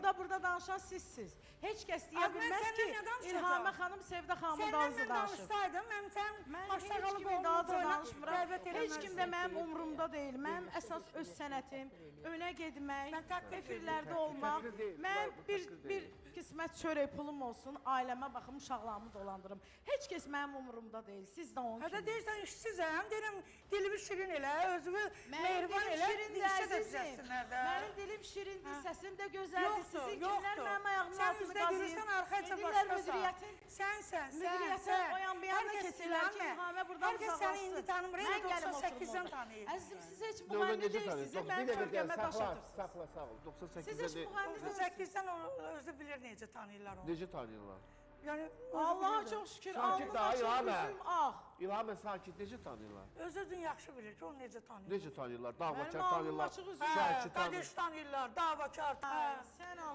orada danışan sizsiz. Heç kəs deyə Az mən bilməz səndən ki, nə danışacağam? İlhamə xanım Sevdə xanımın Səndən dalınca mən danışır. danışsaydım, sən Mən başda heç qalıb kimin dalınca olmadı, danışmıram. dəvət Heç kim də eləməzsin. mənim umurumda deyil. Mənim əsas öz sənətim önə getmək, Mən təqdir efirlərdə edirəm. olmaq. Təqdir deyil, Mən təqdir bir deyil. qismət çörək pulum olsun, ailəmə baxım, uşaqlarımı dolandırım. Heç kəs mənim umurumda deyil. Siz də onun Hətta kimi. deyirsən işsizəm, deyirəm dilimi şirin elə, özümü Mənim mehriban dilim elə, şirindir, işə də əzizim. düzəlsinlər də. Mənim dilim şirindir, səsim də gözəldir. Yoxdur, Sizin kimlər yoxdur. mənim ayağımın Sən altını üzdə qazıyır. gülürsən, arxaca Edirlər başqasan. müdiriyyətin. Sənsən, Müdiriyyətin o yan bir yana keçirlər ki, İlhamə buradan Hər kəs səni indi tanımır, Mən elə gəlim 98-dən oturum tanıyır. orada. Əzizim, siz heç Dövlət müğənni necə tanıyır? deyilsiniz, Bir mənim dəqiqə gəl, kölgəmə daş saxla, atırsınız. saxla, sağ ol. Siz heç 98-də müğənni deyilsiniz. 98-dən özü bilir necə tanıyırlar onu. necə tanıyırlar? Yəni Allaha çox şükür, Sakit alnım daha açıq, İlhamə. üzüm ağ. İlhamə sakit necə tanıyırlar? Öz-özün yaxşı bilir ki, o necə tanıyır. Necə tanıyırlar? Mənim Davakar alnım tanıyırlar. açıq, üzüm Hə, Şərki tanıyırlar. Qadeş tanıyırlar, davakar Ay, tanıyırlar. sən Allah